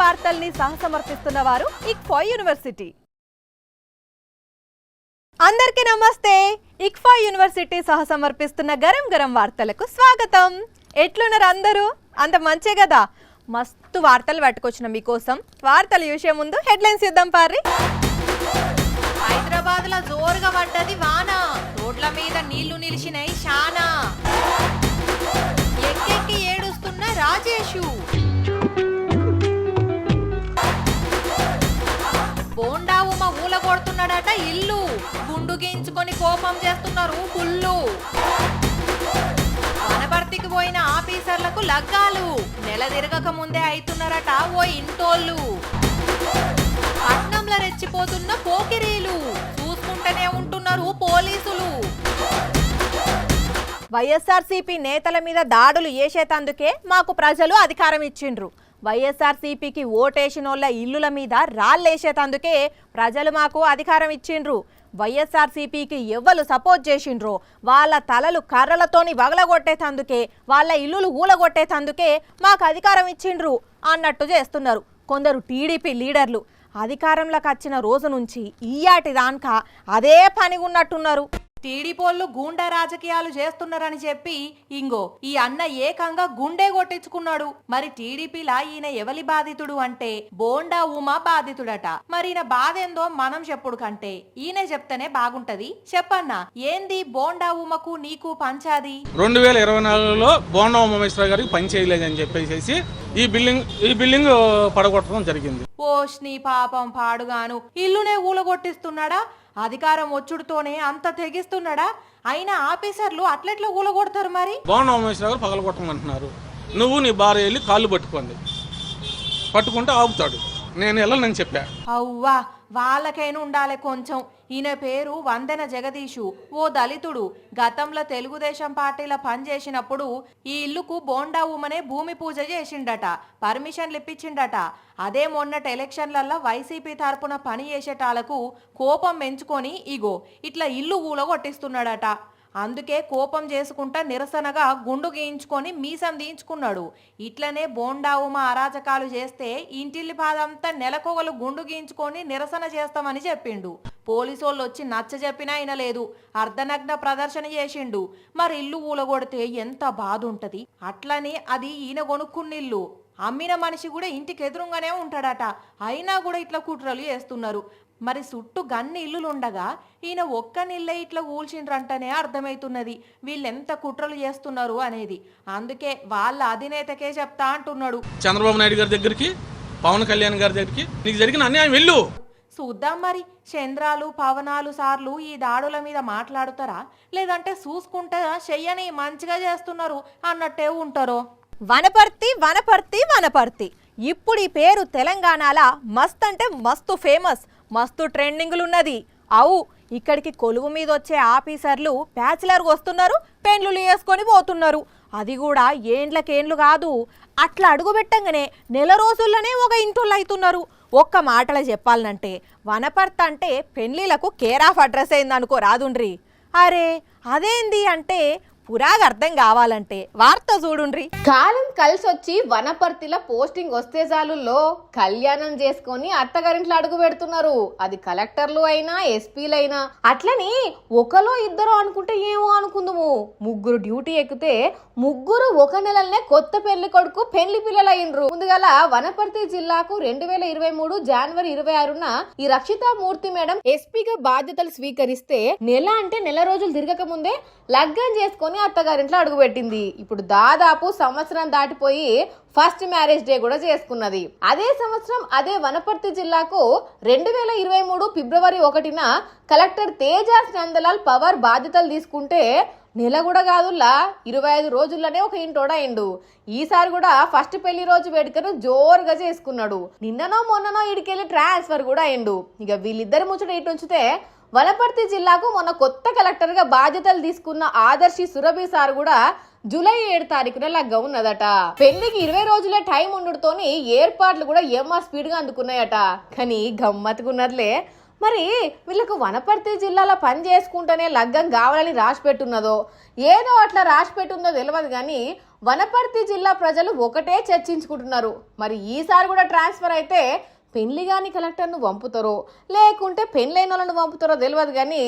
వార్తల్ని సహసమర్పిస్తున్న వారు ఇక్ఫా యూనివర్సిటీ. అందరికీ నమస్తే. ఇక్ఫా యూనివర్సిటీ సహసమర్పిస్తున్న గరం గరం వార్తలకు స్వాగతం. ఎట్లున్నారు అందరూ? అంత మంచే కదా. మస్తు వార్తలు పట్టుకొచ్చిన మీకోసం. వార్తలు చూసే ముందు హెడ్లైన్స్ ఇద్దాం పారి. హైదరాబాద్ లో జోరుగా పడ్డది వాన, రోడ్ల మీద నీళ్లు నిలిచినాయి శానా. ఎక్కెక్కి ఏడుస్తున్న రాజేషు. బోండా ఉమ ఊల కొడుతున్నాడట ఇల్లు, గుండు గీయించుకొని కోపం చేస్తున్నారు పుల్లు. వనపర్తికి పోయిన ఆఫీసర్లకు లగ్గాలు, నెల తిరగక ముందే అవుతున్నారట ఓ ఇంటోళ్ళు. పట్నంలో రెచ్చిపోతున్న పోకిరీలు, చూసుకుంటూనే ఉంటున్నారు పోలీసులు. వైఎస్ఆర్సీపీ నేతల మీద దాడులు చేసేటందుకే మాకు ప్రజలు అధికారం ఇచ్చిండ్రు. వైఎస్ఆర్సీపీకి ఓటేసినోళ్ళ ఇల్లుల మీద రాళ్ళేసేటందుకే ప్రజలు మాకు అధికారం ఇచ్చిండ్రు. వైఎస్ఆర్సీపీకి ఎవ్వరు సపోర్ట్ చేసిండ్రో వాళ్ళ తలలు కర్రలతోని వగలగొట్టేటందుకే, వాళ్ళ ఇల్లులు ఊలగొట్టేటందుకే మాకు అధికారం ఇచ్చిండ్రు అన్నట్టు చేస్తున్నారు కొందరు టీడీపీ లీడర్లు. అధికారంలోకి వచ్చిన రోజు నుంచి ఈయాటి దాకా అదే పని ఉన్నట్టున్నారు. టీడీపోళ్ళు గూండా రాజకీయాలు చేస్తున్నారని చెప్పి ఇంగో ఈ అన్న ఏకంగా గుండె కొట్టించుకున్నాడు. మరి టీడీపీలా ఈయన ఎవలి బాధితుడు అంటే బోండా ఉమా బాధితుడట. మరి ఈయన బాధ ఏందో మనం చెప్పుడు కంటే ఈయన చెప్తేనే బాగుంటది. చెప్పన్నా, ఏంది బోండా ఉమకు నీకు పంచాది? 2024లో బోండా ఉమేశ్వర గారికి పని చేయలేదని చెప్పేసి ఈ బిల్డింగ్ పడగొట్టడం జరిగింది. ఓష్ని పాపం పాడుగాను, ఇల్లునే ఊలగొట్టిస్తున్నాడా? అధికారం వచ్చుడుతోనే అంత తెగిస్తున్నాడా? అయినా ఆఫీసర్లు అట్లెట్లా ఊలగొడతారు? మరి బోండా ఉమేశ్వర గారు పగలగొట్టమంటున్నారు. నువ్వు నీ భార్య వెళ్ళి కాళ్ళు పట్టుకుంటే ఆపుతాడు. నేను వెళ్ళనని చెప్పా. అవ్వా, వాళ్ళకైనా ఉండాలి కొంచెం. ఈయన పేరు వందెన జగదీషు, ఓ దళితుడు. గతంలో తెలుగుదేశం పార్టీలో పనిచేసినప్పుడు ఈ ఇల్లుకు బోండా ఉమనే భూమి పూజ చేసిండట, పర్మిషన్లు ఇప్పించిండట. అదే మొన్నటి ఎలక్షన్లలో వైసీపీ తరపున పని చేసేటాలకు కోపం పెంచుకొని ఇగో ఇట్లా ఇల్లు ఊలగొట్టిస్తున్నాడట. అందుకే కోపం చేసుకుంటా నిరసనగా గుండు గీయించుకొని మీసం తీయించుకున్నాడు. ఇట్లనే బోండా ఉమ అరాచకాలు చేస్తే ఇంటిల్లి పాదంతా నెలకొగలు గుండు గీయించుకొని నిరసన చేస్తామని చెప్పిండు. పోలీసోళ్ళు వచ్చి నచ్చ చెప్పినా అయినా లేదు, అర్ధనగ్న ప్రదర్శన చేసిండు. మరి ఇల్లు ఊలగొడితే ఎంత బాధ ఉంటది. అట్లనే అది ఈయన కొనుక్కున్నిల్లు, అమ్మిన మనిషి కూడా ఇంటికి ఎదురుగానే ఉంటాడట. అయినా కూడా ఇట్లా కుట్రలు చేస్తున్నారు. మరి చుట్టూ గన్ని ఇల్లులుండగా ఈయన ఒక్క నిల్లే ఇట్లా కూల్చిండ్రంటనే అర్థమవుతున్నది వీళ్ళెంత కుట్రలు చేస్తున్నారు అనేది. అందుకే వాళ్ళ అధినేతకే చెప్తా అంటున్నాడు. చంద్రబాబు నాయుడు గారి దగ్గరికి, పవన్ కళ్యాణ్ గారి దగ్గరికి నీకు జరిగిన అన్యాయం వెళ్ళు. చూద్దాం మరి చంద్రాలు పవనాలు సార్లు ఈ దాడుల మీద మాట్లాడుతారా, లేదంటే చూసుకుంటే చెయ్యని మంచిగా చేస్తున్నారు అన్నట్టే ఉంటారో. వనపర్తి వనపర్తి వనపర్తి, ఇప్పుడు ఈ పేరు తెలంగాణలో మస్త్ అంటే మస్తు ఫేమస్, మస్తు ట్రెండింగ్లున్నది. అవు, ఇక్కడికి కొలువు మీద వచ్చే ఆఫీసర్లు బ్యాచిలర్గా వస్తున్నారు, పెండ్లు వేసుకొని పోతున్నారు. అది కూడా ఏండ్లకేండ్లు కాదు, అట్లా అడుగు పెట్టంగానే నెల రోజుల్లోనే ఒక ఇంటోళ్ళు అవుతున్నారు. ఒక్క మాటలో చెప్పాలంటే వనపర్తి అంటే పెండ్లీలకు కేర్ ఆఫ్ అడ్రస్ అయిందనుకో రాదుండ్రి. అరే అదేంది అంటే పురాగా అర్థం కావాలంటే వార్త చూడుండ్రి. కాలం కలిసొచ్చి వనపర్తిలో పోస్టింగ్ వస్తే చాలులో కళ్యాణం చేసుకొని అత్తగారింట్లో అడుగు పెడుతున్నారు. అది కలెక్టర్లు అయినా ఎస్పీలైనా. అట్లని ఒకలో ఇద్దరు అనుకుంటే ఏమో అనుకుందాము, ముగ్గురు డ్యూటీ ఎక్కితే ముగ్గురు ఒక నెలనే కొత్త పెళ్లి కొడుకు పెళ్లి పిల్లలు అయ్యిండ్రు. ముందుగల వనపర్తి జిల్లాకు 2023 జనవరి 26న ఈ రక్షితామూర్తి మేడం ఎస్పీగా బాధ్యతలు స్వీకరిస్తే నెల రోజులు తిరగక ముందే లగ్గం చేసుకొని అత్తగారింట్లో అడుగుపెట్టింది. ఇప్పుడు దాదాపు సంవత్సరం దాటిపోయి ఫస్ట్ మ్యారేజ్ డే కూడా చేసుకున్నది. అదే సంవత్సరం అదే వనపర్తి జిల్లాకు 2023 ఫిబ్రవరి 1న కలెక్టర్ తేజాస్ నందలాల్ పవర్ బాధ్యతలు తీసుకుంటే నెల కూడా కాదులా 25 రోజుల్లోనే ఒక ఇంటోడ అయిండు. ఈసారి కూడా ఫస్ట్ పెళ్లి రోజు వేడుకను జోరుగా చేసుకున్నాడు. నిన్ననో మొన్ననో ఇడికెళ్ళి ట్రాన్స్ఫర్ కూడా అయిండు. ఇక వీళ్ళిద్దరి ముచ్చట ఇటు ఉంచితే వనపర్తి జిల్లాకు మొన్న కొత్త కలెక్టర్ గా బాధ్యతలు తీసుకున్న ఆదర్శి సురభి సార్ కూడా జూలై 7 తారీఖున లగ్గం ఉన్నదట. పెళ్లికి 20 రోజులే టైం ఉండడంతోని ఏర్పాట్లు కూడా ఏమా స్పీడ్ గా అందుకున్నాయట. కానీ గమ్మత్తుకున్నట్లే మరి వీళ్ళకు వనపర్తి జిల్లాలో పని చేసుకుంటేనే లగ్గం కావాలని రాసి పెట్టున్నదో ఏదో అట్లా రాసి పెట్టుందో తెలియదు కానీ వనపర్తి జిల్లా ప్రజలు ఒకటే చర్చించుకుంటున్నారు. మరి ఈసారి కూడా ట్రాన్స్ఫర్ అయితే పెళ్లి కాని కలెక్టర్ను పంపుతారో లేకుంటే పెళ్ళైన వాళ్ళను పంపుతారో తెలియదు కానీ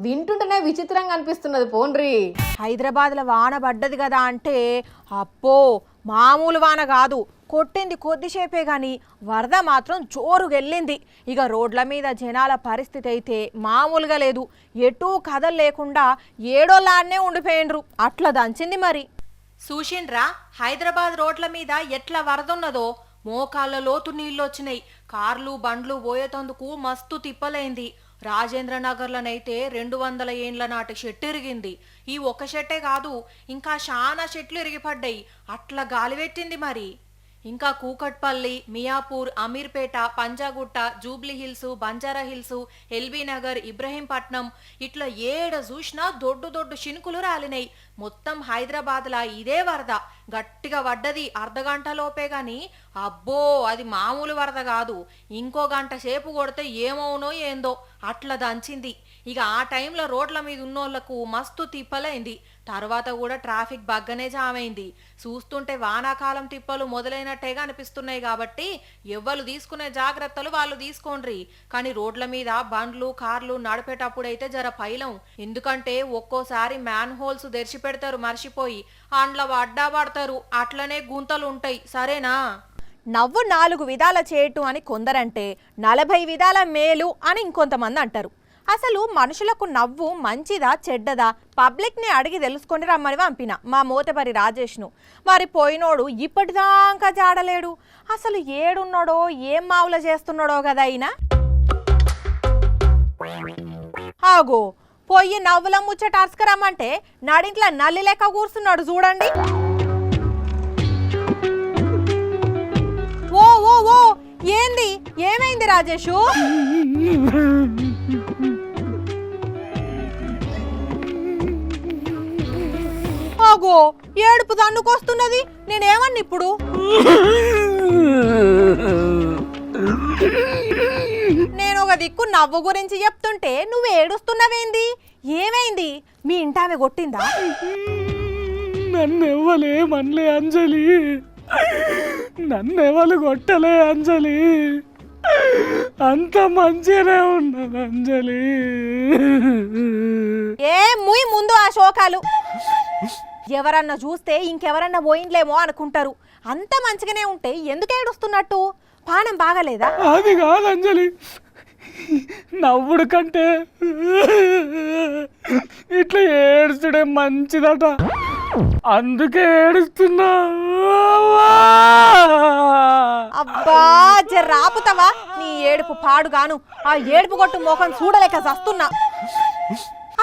వింటుంటేనే విచిత్రంగా అనిపిస్తున్నది. పోన్రి హైదరాబాద్లో వాన పడ్డది కదా అంటే అప్పో మామూలు వాన కాదు, కొట్టింది కొద్దిసేపే కానీ వరద మాత్రం జోరుగెళ్ళింది. ఇక రోడ్ల మీద జనాల పరిస్థితి అయితే మామూలుగా లేదు. ఎటూ కథలు లేకుండా ఏడోలాన్నే ఉండిపోయిండ్రు. అట్లా దంచింది మరి. చూసిండ్రా హైదరాబాద్ రోడ్ల మీద ఎట్లా వరదున్నదో. మోకాళ్ళ లోతు నీళ్ళు వచ్చినాయి. కార్లు బండ్లు పోయేటందుకు మస్తు తిప్పలైంది. రాజేంద్ర నగర్లోనైతే 200 ఏండ్ల నాటి షెట్టు ఇరిగింది. ఈ ఒక్క షెట్టే కాదు, ఇంకా చాలా షెట్లు ఇరిగిపడ్డాయి. అట్లా గాలిపెట్టింది మరి. ఇంకా Kukatpally, Miyapur, Ameerpet, Panjagutta, Jubilee hills, Banjara hills, LB Nagar, Ibrahimpatnam ఇట్లా ఏడ చూసినా దొడ్డు దొడ్డు చినుకులు రాలినాయి. మొత్తం హైదరాబాద్లా ఇదే వరద. గట్టిగా పడ్డది అర్ధగంట లోపే గాని అబ్బో అది మామూలు వరద కాదు. ఇంకో గంట సేపు కొడితే ఏమవునో ఏందో అట్లా దంచింది. ఇక ఆ టైంలో రోడ్ల మీద ఉన్నోళ్లకు మస్తు తిప్పలైంది. తర్వాత కూడా ట్రాఫిక్ బగ్గనే జామైంది. చూస్తుంటే వానాకాలం తిప్పలు మొదలైనట్టేగా అనిపిస్తున్నాయి. కాబట్టి ఎవ్వరు తీసుకునే జాగ్రత్తలు వాళ్ళు తీసుకోండ్రి. కానీ రోడ్ల మీద బండ్లు కార్లు నడిపేటప్పుడైతే జర పైలం. ఎందుకంటే ఒక్కోసారి మ్యాన్ హోల్స్ తెరిచి పెడతారు మర్చిపోయి, అండ్ల అడ్డా పడతారు. అట్లనే గుంతలు ఉంటాయి. సరేనా? నవ్వు 4 విధాల చేటు అని కొందరంటే 40 విధాల మేలు అని ఇంకొంతమంది అంటారు. అసలు మనుషులకు నవ్వు మంచిదా చెడ్డదా పబ్లిక్ని అడిగి తెలుసుకొని రమ్మని పంపిన మా మోతపరి రాజేష్ను. మరి పోయినోడు ఇప్పటిదాకా జాడలేడు. అసలు ఏడున్నాడో ఏం మావుల చేస్తున్నాడో కదా అయినా. ఆగో పోయి నవ్వుల ముచ్చట అర్చుకరమ్మంటే నడింట్ల నల్లి లెక్క కూర్చున్నాడు చూడండి. ఓ ఓ ఓ ఏంది ఏమైంది రాజేషు? ఆగో ఏడుపు దన్నుకొస్తున్నది. నేనేమన్నా ఇప్పుడు? నేను ఒక దిక్కు నవ్వు గురించి చెప్తుంటే నువ్వు ఏడుస్తున్నావేంది? ఏమైంది? మీ ఇంటామె కొట్టిందా? నన్నెవ్వలే మనలే అంజలి, నన్నెవలు కొట్టలే అంజలి, అంత మంచిగానే ఉన్నది అంజలి. ఏ ముయ్ ముందు ఆ శోకాలు. ఎవరన్నా చూస్తే ఇంకెవరన్నా పోయిండ్లేమో అనుకుంటారు. అంత మంచిగానే ఉంటే ఎందుకు ఏడుస్తున్నట్టు? పానం బాగలేదా? అది కాదు అంజలి, నవ్వుడు కంటే ఇట్లా ఏడుస్తుడే మంచిదట, అందుకే ఏడుస్తున్నా. అబ్బా జర్రాపుతావా? నీ ఏడుపు పాడుగాను. ఆ ఏడుపు కొట్టు మోకం చూడలేక చస్తున్నా.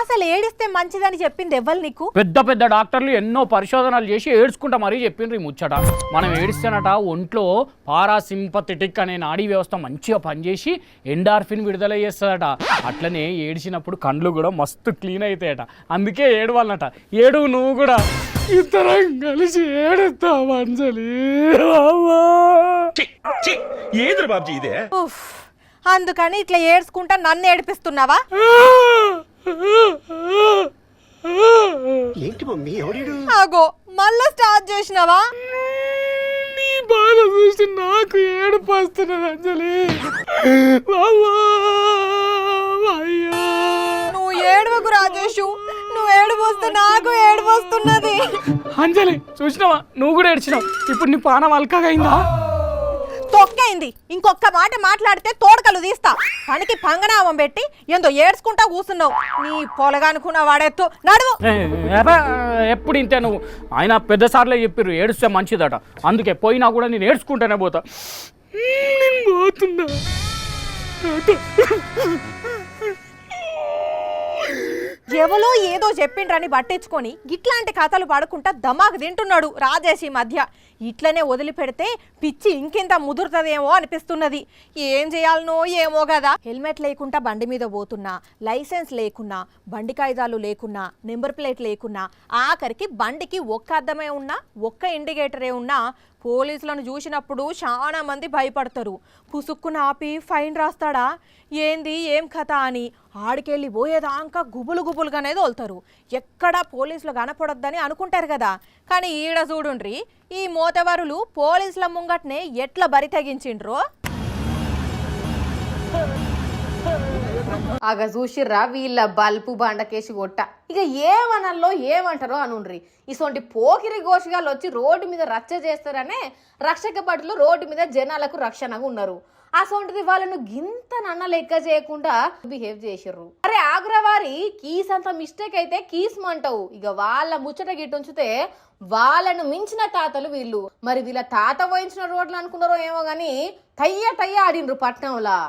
అసలు ఏడిస్తే మంచిదని చెప్పింది ఎవ్వరు నీకు? పెద్ద పెద్ద డాక్టర్లు ఎన్నో పరిశోధనలు చేసి ఏడ్చుకుంటా మరీ చెప్పిండ్రు ఈ ముచ్చట. మనం ఏడిస్తేనట ఒంట్లో పారాసింపథెటిక్ అనే నాడీ వ్యవస్థ మంచిగా పనిచేసి ఎండార్ఫిన్ విడుదల చేస్తుందట. అట్లనే ఏడిచినప్పుడు కండ్లు కూడా మస్తు క్లీన్ అవుతాయట. అందుకే ఏడవాలన్నట. ఏడు నువ్వు కూడా, ఇద్దరం కలిసి ఏడుస్తాం అంజలి. ఏది బాబ్జీ ఇదే? అందుకని ఇట్లా ఏడ్చుకుంటా నన్ను ఏడిపిస్తున్నావా? ఏంటి మమ్మీ ఎవడు? ఆగో మళ్ళా స్టార్ట్ చేసినావా? నీ బాధ చూసి నాకు ఏడుపు వస్తున్నది అంజలి. అయ్యా నువ్వు ఏడవకు రాజేషు. నువ్వు ఏడుపు వస్తే నాకు ఏడుపు వస్తున్నది. అంజలి చూసినావా, నువ్వు కూడా ఏడ్చినావు. ఇప్పుడు నీ పానం అల్కగా అయిందా? తొక్కైంది. ఇంకొక మాట మాట్లాడితే తోడకలు తీస్తా. పనికి పంగనామం పెట్టి ఏందో ఏడ్చుకుంటా కూర్చున్నావు. నీ పొలగనుకున్న వాడెత్తు నడువు. ఎప్పుడు ఇంతే నువ్వు. ఆయన పెద్ద సార్లే చెప్పిర్రు ఏడుస్తే మంచిదట. అందుకే పోయినా కూడా నేను ఏడ్చుకుంటేనే పోతా. నేను పోతున్నా. ఎవలో ఏదో చెప్పిండ్రని పట్టించుకొని ఇట్లాంటి కథలు పడుకుంటా దమాకు తింటున్నాడు రాజేష్ ఈ మధ్య. ఇట్లనే వదిలిపెడితే పిచ్చి ఇంకెంత ముదురుతుందేమో అనిపిస్తున్నది. ఏం చేయాలనో ఏమో కదా. హెల్మెట్ లేకుండా బండి మీద పోతున్నా, లైసెన్స్ లేకున్నా, బండి కాయిదాలు లేకున్నా, నెంబర్ ప్లేట్ లేకున్నా, ఆఖరికి బండికి ఒక్క అద్దమే ఉన్నా, ఒక్క ఇండికేటరే ఉన్నా పోలీసులను చూసినప్పుడు చాలా మంది భయపడతారు. పుసుక్కున ఆపి ఫైన్ రాస్తాడా ఏంది ఏం కథ అని ఆడికెళ్ళి పోయేదాకా గుబులు గుబులుగానే తోలుతారు. ఎక్కడా పోలీసులు కనపడొద్దని అనుకుంటారు కదా. కానీ ఈడ చూడుండ్రి, ఈ మోతవరులు పోలీసుల ముంగట్నే ఎట్లా బరి తెగించిండ్రో. ఆగ చూసిర్రా వీళ్ళ బల్పు బండకేసి కొట్ట. ఇక ఏమనల్లో ఏమంటారో అనుండ్రి. ఇసొంటి పోకిరి గోషిగాళ్ళు వచ్చి రోడ్డు మీద రచ్చ చేస్తారనే రక్షక భటులు రోడ్డు మీద జనాలకు రక్షణగా ఉన్నారు. అసొంటిది వాళ్ళను గింత నన్న లెక్క చేయకుండా బిహేవ్ చేసిర్రు. అరే ఆగ్రవారి కీస్ అంత మిస్టేక్ అయితే కీస్ మంటావు. ఇక వాళ్ళ ముచ్చట గిట్టుంచితే వాళ్ళను మించిన తాతలు వీళ్ళు. మరి వీళ్ళ తాత పోయించిన రోడ్లు అనుకున్నారో ఏమో గాని టయ్య ఆడిండ్రు పట్నంలా.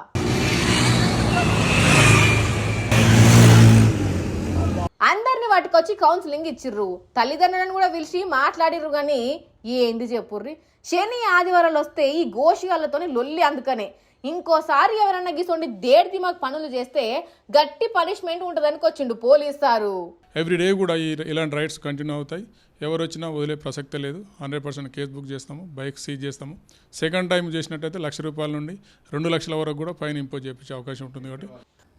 అందరిని వాటికొచ్చి కౌన్సిలింగ్ ఇచ్చిర్రు. తల్లిదండ్రులను కూడా పిలిచి మాట్లాడిర్రు. కానీ ఏంది చెప్పుర్రి, శని ఆదివారాలు వస్తే ఈ గోషిగాళ్ళతోని లొల్లి. అందుకనే ఇంకోసారి ఎవరన్నా గీసోండి దేడి దిమాగ్ పనులు చేస్తే గట్టి పనిష్మెంట్ ఉంటుందని వచ్చిండు పోలీస్ సారు. ఎవ్రీడే కూడా ఇలాంటి రైడ్స్ కంటిన్యూ అవుతాయి. ఎవరు వచ్చినా వదిలే ప్రసక్తే లేదు. 100% కేసు బుక్ చేస్తాము, బైక్ సీజ్ చేస్తాము. సెకండ్ టైం చేసినట్టయితే ₹1,00,000 నుండి 2 లక్షల వరకు కూడా ఫైన్ ఇంపోజ్ చేయించే అవకాశం ఉంటుంది. కాబట్టి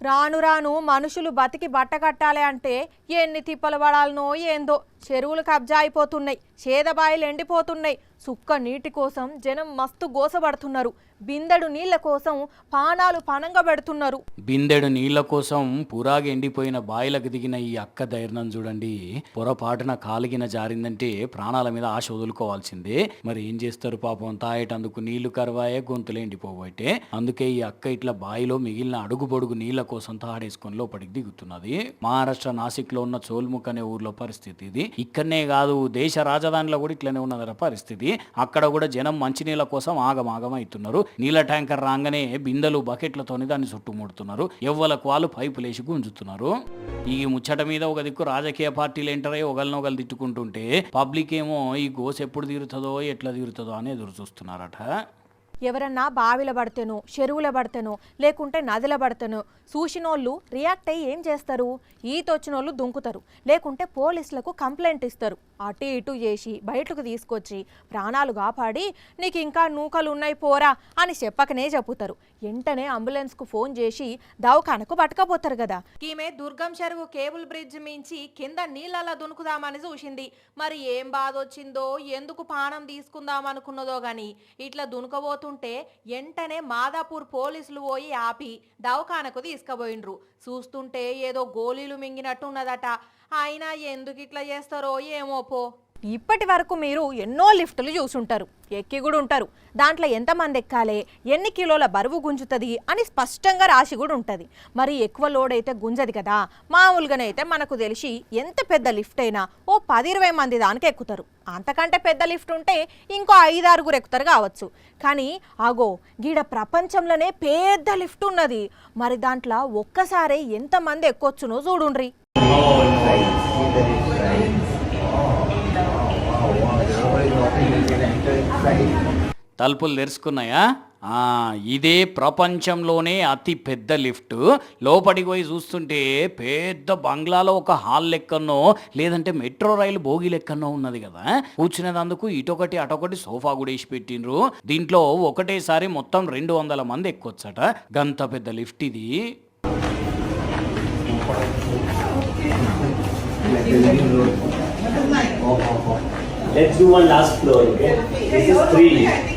రాను రాను మనుషులు బతికి బట్ట కట్టాలి అంటే ఎన్ని తిప్పలు పడాలనో ఏందో. చెరువులు కబ్జా అయిపోతున్నాయి, చేదబాయిలు ఎండిపోతున్నాయి. సుక్క నీటి కోసం జనం మస్తు గోసపడుతున్నారు. బిందెడు నీళ్ల కోసం పానాలు పనంగా పెడుతున్నారు. బిందెడు నీళ్ల కోసం పురాగి ఎండిపోయిన బాయిలకు దిగిన ఈ అక్క ధైర్యం చూడండి. పొరపాటున కాలిగిన జారిందంటే ప్రాణాల మీద ఆశ వదులుకోవాల్సిందే. మరి ఏం చేస్తారు పాపం, తాయేటందుకు నీళ్లు కరువాయే, గొంతులు ఎండిపోబట్టే. అందుకే ఈ అక్క ఇట్లా బాయిలో మిగిలిన అడుగు పొడుగు నీళ్ల కోసం తాడేసుకొని లోపలికి దిగుతున్నది. మహారాష్ట్ర నాసిక్ లో ఉన్న చోల్ముఖ్ అనే ఊర్లో పరిస్థితి ఇది. ఇక్కడనే కాదు, దేశ రాజధానిలో కూడా ఇట్లనే ఉన్నదట పరిస్థితి. అక్కడ కూడా జనం మంచినీళ్ళ కోసం ఆగమాగం అవుతున్నారు. నీళ్ళ ట్యాంకర్ రాగానే బిందెలు బకెట్లతోని దాన్ని చుట్టుముడుతున్నారు. ఎవ్వలకు వాళ్ళు పైపులేసి గుంజుతున్నారు. ఈ ముచ్చట మీద ఒక దిక్కు రాజకీయ పార్టీలు ఎంటర్ అయ్యి ఒకరినొకరు తిట్టుకుంటుంటే పబ్లిక్ ఏమో ఈ గోస్ ఎప్పుడు తీరుతుందో ఎట్లా తీరుతుందో అని ఎదురు చూస్తున్నారట. ఎవరన్నా బావిల పడితేనో, చెరువుల పడితేనో, లేకుంటే నదిల పడితేనో చూసినోళ్ళు రియాక్ట్ అయ్యి ఏం చేస్తారు? ఈతొచ్చినోళ్ళు దుంకుతారు, లేకుంటే పోలీసులకు కంప్లైంట్ ఇస్తారు. అటు ఇటు చేసి బయటకు తీసుకొచ్చి ప్రాణాలు కాపాడి నీకు ఇంకా నూకలు ఉన్నాయి పోరా అని చెప్పకనే చెప్పుతారు. వెంటనే అంబులెన్స్కు ఫోన్ చేసి దవాఖానకు పట్టుకపోతారు కదా. ఈమె దుర్గం చెరువు కేబుల్ బ్రిడ్జ్ మించి కింద నీళ్ళలా దునుకుదామని చూసింది. మరి ఏం బాధ వచ్చిందో, ఎందుకు పానం తీసుకుందామనుకున్నదో గాని ఇట్లా దునుకబోతుంటే వెంటనే మాదాపూర్ పోలీసులు పోయి ఆపి దవాఖానకు తీసుకుపోయిండ్రు. చూస్తుంటే ఏదో గోళీలు మింగినట్టున్నదట. అయినా ఎందుకు ఇట్లా చేస్తారో ఏమో పో. ఇప్పటి వరకు మీరు ఎన్నో లిఫ్టులు చూసుంటారు, ఎక్కి కూడా ఉంటారు. దాంట్లో ఎంతమంది ఎక్కాలి, ఎన్ని కిలోల బరువు గుంజుతుంది అని స్పష్టంగా రాసి కూడా ఉంటుంది. మరి ఎక్కువ లోడ్ అయితే గుంజది కదా. మామూలుగానైతే మనకు తెలిసి ఎంత పెద్ద లిఫ్ట్ అయినా ఓ 10-20 మంది దానికి ఎక్కుతారు. అంతకంటే పెద్ద లిఫ్ట్ ఉంటే ఇంకో 5-6 ఎక్కుతారు కావచ్చు. కానీ ఆగో గీడ ప్రపంచంలోనే పెద్ద లిఫ్ట్ ఉన్నది. మరి దాంట్లో ఒక్కసారి ఎంతమంది ఎక్కొచ్చునో చూడుండ్రి. తలుపులు తెరుచుకున్నాయా? ఇదే ప్రపంచంలోనే అతి పెద్ద లిఫ్ట్. లోపలికి పోయి చూస్తుంటే పెద్ద బంగ్లాలో ఒక హాల్ లెక్కనో లేదంటే మెట్రో రైలు బోగి లెక్కనో ఉన్నది కదా. కూర్చునేందుకు ఇటొకటి అటొకటి సోఫా కూడా వేసి పెట్టిండ్రు. దీంట్లో ఒకటేసారి మొత్తం 200 మంది ఎక్కొచ్చట. గంత పెద్ద లిఫ్ట్ ఇది. Let's do one last floor, okay? This is 3.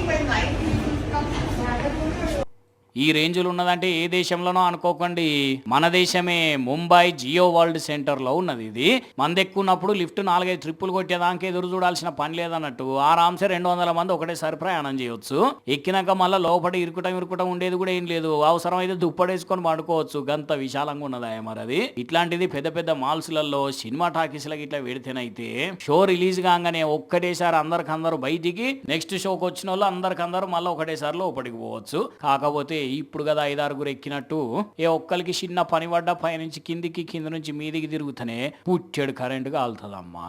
ఈ రేంజ్లో ఉన్నదంటే ఏ దేశంలోనో అనుకోకండి, మన దేశమే. ముంబై జియో వరల్డ్ సెంటర్లో ఉన్నది ఇది. మంది ఎక్కున్నప్పుడు లిఫ్ట్ 4-5 ట్రిప్పులు కొట్టేదానికి ఎదురు చూడాల్సిన పని లేదన్నట్టు ఆరాంసే 200 మంది ఒకటేసారి ప్రయాణం చేయవచ్చు. ఎక్కినాక మళ్ళీ లోపల ఇరుకుటం ఉండేది కూడా ఏం లేదు. అవసరం అయితే దుప్పడేసుకొని పడుకోవచ్చు. గంత విశాలంగా ఉన్నదా మరి అది. ఇట్లాంటిది పెద్ద పెద్ద మాల్స్లలో సినిమా టాకీస్లకి ఇట్లా పెడితేనైతే షో రిలీజ్ కాగానే ఒక్కటేసారి అందరికందరూ బయటికి, నెక్స్ట్ షోకి వచ్చిన వాళ్ళు అందరికందరూ మళ్ళీ ఒకటేసారి లోపలికి పోవచ్చు. కాకపోతే ఇప్పుడు కదా 5-6 ఎక్కినట్టు ఏ ఒక్కరికి చిన్న పని పడ్డా పైనుంచి కిందికి, కింద నుంచి మీదికి తిరుగుతూనే పుట్టెడు కరెంటు కాలుతుందమ్మా.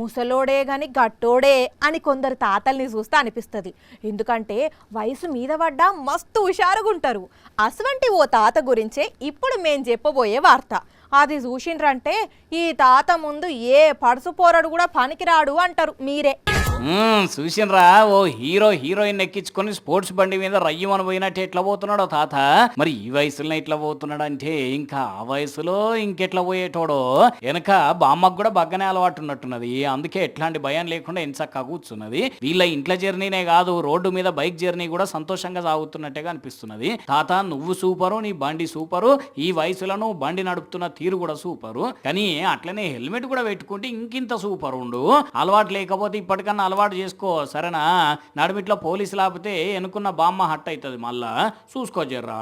ముసలోడే గాని గట్టోడే అని కొందరు తాతల్ని చూస్తే అనిపిస్తుంది. ఎందుకంటే వయసు మీద పడ్డా మస్తు హుషారుగుంటారు. అసవంటి ఓ తాత గురించే ఇప్పుడు మేం చెప్పబోయే వార్త. అది చూసిండ్రంటే ఈ తాత ముందు ఏ పడుసు పోరడు కూడా పనికిరాడు అంటారు మీరే. చూసినరా ఓ హీరోయిన్ ఎక్కించుకొని స్పోర్ట్స్ బండి మీద రయ్యమని పోయినట్టు ఎట్లా పోతున్నాడో తాత. మరి ఈ వయసులో ఇట్లా పోతున్నాడు అంటే ఇంకా ఆ వయసులో ఇంకెట్లా పోయేటోడో. వెనక బామ్మకు కూడా బగ్గనే అలవాటు ఉన్నట్టున్నది, అందుకే ఎట్లాంటి భయం లేకుండా ఎంచక్కా కూర్చున్నది. వీళ్ళ ఇంట్లో జర్నీనే కాదు, రోడ్డు మీద బైక్ జర్నీ కూడా సంతోషంగా సాగుతున్నట్టుగా అనిపిస్తున్నది. తాత నువ్వు సూపరు, నీ బండి సూపరు, ఈ వయసులో నువ్వు బండి నడుపుతున్న తీరు కూడా సూపరు, కానీ అట్లనే హెల్మెట్ కూడా పెట్టుకుంటే ఇంకింత సూపర్ ఉండు. అలవాటు లేకపోతే ఇప్పటికన్నా అలవాటు చేసుకో సరేనా. నడుమిట్లో పోలీసు లేకపోతే ఎనుకున్న బామ్మ హట్ అవుతుంది, మళ్ళా చూసుకో జర్రా.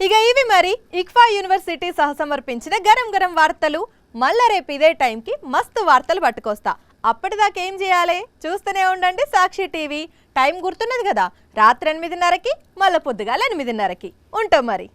ఇక ఇవి మరి ఇక్ఫా యూనివర్సిటీ సహసమర్పించిన గరం గరం వార్తలు. మళ్ళా రేపు ఇదే టైంకి మస్తు వార్తలు పట్టుకొస్తా. అప్పటిదాకా ఏం చేయాలి? చూస్తూనే ఉండండి సాక్షి టీవీ. టైం గుర్తున్నది కదా, రాత్రి 8:30కి, మళ్ళీ పొద్దుగాల 8:30కి. ఉంటాం మరి.